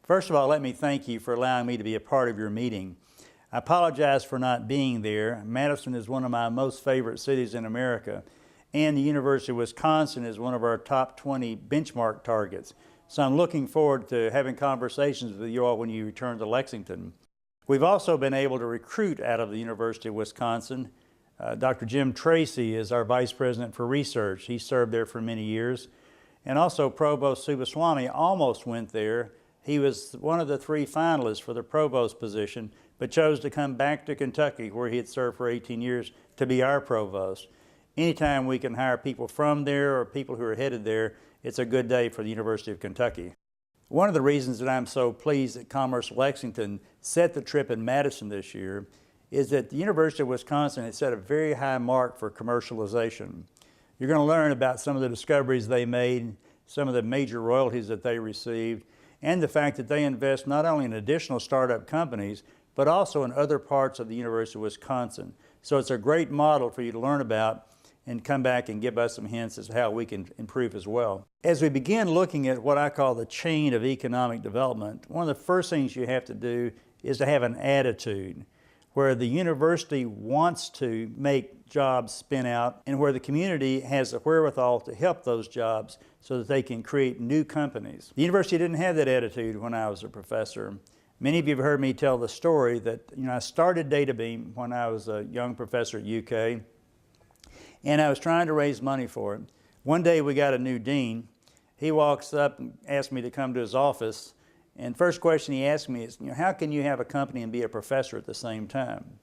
First of all, let me thank you for allowing me to be a part of your meeting. I apologize for not being there. Madison is one of my most favorite cities in America, and the University of Wisconsin is one of our top 20 benchmark targets. So I'm looking forward to having conversations with you all when you return to Lexington. We've also been able to recruit out of the University of Wisconsin. Dr. Jim Tracy is our Vice President for Research. He served there for many years. And also Provost Subaswamy almost went there. He was one of the 3 finalists for the provost position, but chose to come back to Kentucky, where he had served for 18 years, to be our provost. Anytime we can hire people from there or people who are headed there, it's a good day for the University of Kentucky. One of the reasons that I'm so pleased that Commerce Lexington set the trip in Madison this year is that the University of Wisconsin has set a very high mark for commercialization. You're going to learn about some of the discoveries they made, some of the major royalties that they received, and the fact that they invest not only in additional startup companies, but also in other parts of the University of Wisconsin. So it's a great model for you to learn about and come back and give us some hints as to how we can improve as well. As we begin looking at what I call the chain of economic development, one of the first things you have to do is to have an attitude where the university wants to make jobs spin out and where the community has the wherewithal to help those jobs so that they can create new companies. The university didn't have that attitude when I was a professor. Many of you have heard me tell the story that I started DataBeam when I was a young professor at UK, and I was trying to raise money for it. One day we got a new dean. He walks up and asks me to come to his office, and first question he asked me is, how can you have a company and be a professor at the same time?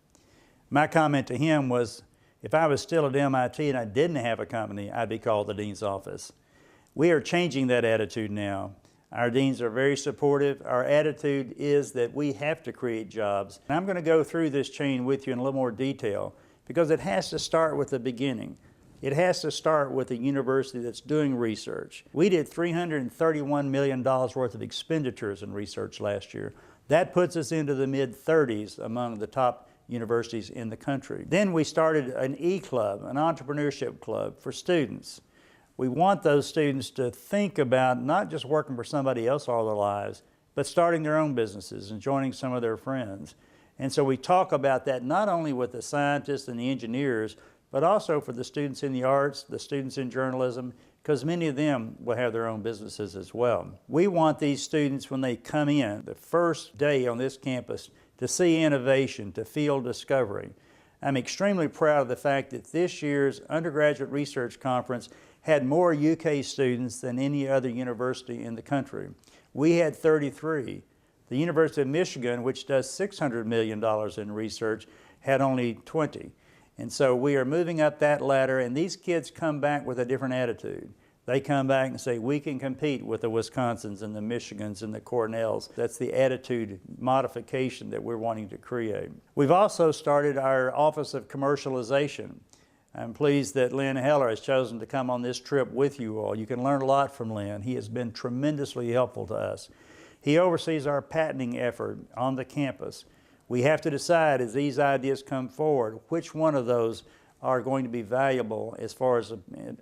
My comment to him was, if I was still at MIT and I didn't have a company, I'd be called the dean's office. We are changing that attitude now. Our deans are very supportive. Our attitude is that we have to create jobs. And I'm going to go through this chain with you in a little more detail because it has to start with the beginning. It has to start with a university that's doing research. We did $331 million worth of expenditures in research last year. That puts us into the mid-30s among the top universities in the country. Then we started an E-Club, an entrepreneurship club for students. We want those students to think about not just working for somebody else all their lives, but starting their own businesses and joining some of their friends. And so we talk about that not only with the scientists and the engineers, but also for the students in the arts, the students in journalism, because many of them will have their own businesses as well. We want these students, when they come in, the first day on this campus, to see innovation, to feel discovery. I'm extremely proud of the fact that this year's undergraduate research conference had more UK students than any other university in the country. We had 33. The University of Michigan, which does $600 million in research, had only 20. And so we are moving up that ladder, and these kids come back with a different attitude. They come back and say, we can compete with the Wisconsins and the Michigans and the Cornells. That's the attitude modification that we're wanting to create. We've also started our Office of Commercialization. I'm pleased that Lynn Heller has chosen to come on this trip with you all. You can learn a lot from Lynn. He has been tremendously helpful to us. He oversees our patenting effort on the campus. We have to decide as these ideas come forward, which one of those are going to be valuable as far as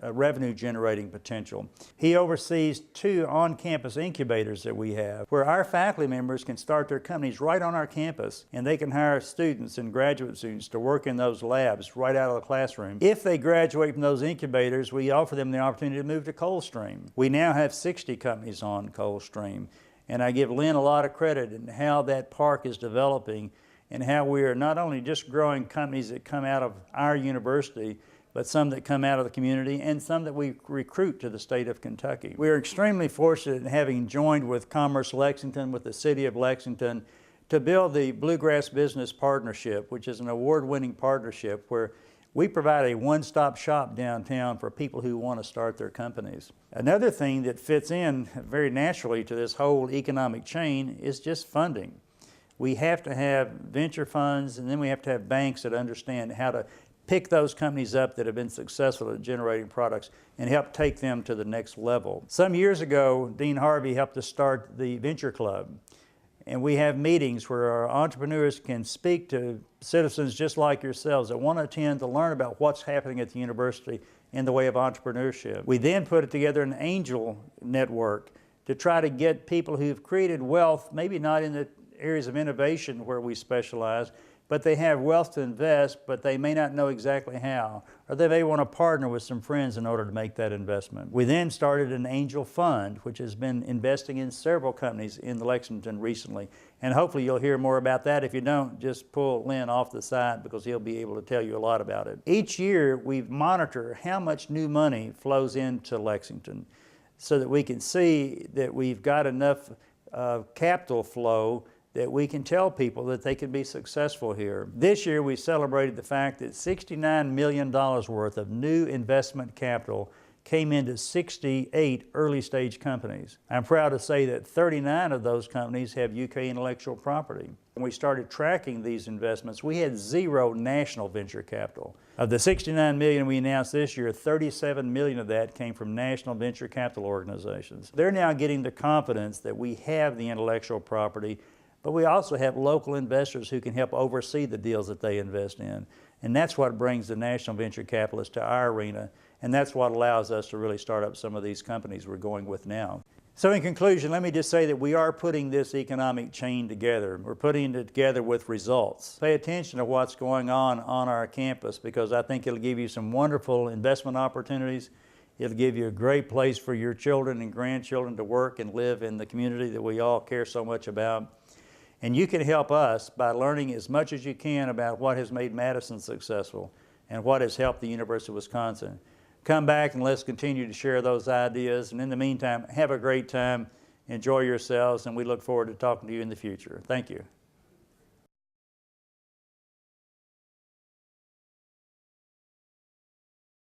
a revenue generating potential. He oversees 2 on-campus incubators that we have, where our faculty members can start their companies right on our campus, and they can hire students and graduate students to work in those labs right out of the classroom. If they graduate from those incubators, we offer them the opportunity to move to Coldstream. We now have 60 companies on Coldstream, and I give Lynn a lot of credit in how that park is developing and how we are not only just growing companies that come out of our university, but some that come out of the community and some that we recruit to the state of Kentucky. We are extremely fortunate in having joined with Commerce Lexington, with the city of Lexington, to build the Bluegrass Business Partnership, which is an award-winning partnership where we provide a one-stop shop downtown for people who want to start their companies. Another thing that fits in very naturally to this whole economic chain is just funding. We have to have venture funds, and then we have to have banks that understand how to pick those companies up that have been successful at generating products and help take them to the next level. Some years ago, Dean Harvey helped us start the Venture Club. And we have meetings where our entrepreneurs can speak to citizens just like yourselves that want to attend to learn about what's happening at the university in the way of entrepreneurship. We then put together an angel network to try to get people who've created wealth, maybe not in the areas of innovation where we specialize, but they have wealth to invest, but they may not know exactly how, or they may want to partner with some friends in order to make that investment. We then started an angel fund, which has been investing in several companies in Lexington recently, and hopefully you'll hear more about that. If you don't, just pull Lynn off the side because he'll be able to tell you a lot about it. Each year, we monitor how much new money flows into Lexington so that we can see that we've got enough capital flow that we can tell people that they can be successful here. This year we celebrated the fact that $69 million worth of new investment capital came into 68 early stage companies. I'm proud to say that 39 of those companies have UK intellectual property. When we started tracking these investments, we had 0 national venture capital. Of the $69 million we announced this year, $37 million of that came from national venture capital organizations. They're now getting the confidence that we have the intellectual property, but we also have local investors who can help oversee the deals that they invest in. And that's what brings the national venture capitalists to our arena, and that's what allows us to really start up some of these companies we're going with now. So in conclusion, let me just say that we are putting this economic chain together. We're putting it together with results. Pay attention to what's going on our campus, because I think it'll give you some wonderful investment opportunities. It'll give you a great place for your children and grandchildren to work and live in the community that we all care so much about. And you can help us by learning as much as you can about what has made Madison successful and what has helped the University of Wisconsin. Come back and let's continue to share those ideas. And in the meantime, have a great time, enjoy yourselves, and we look forward to talking to you in the future. Thank you.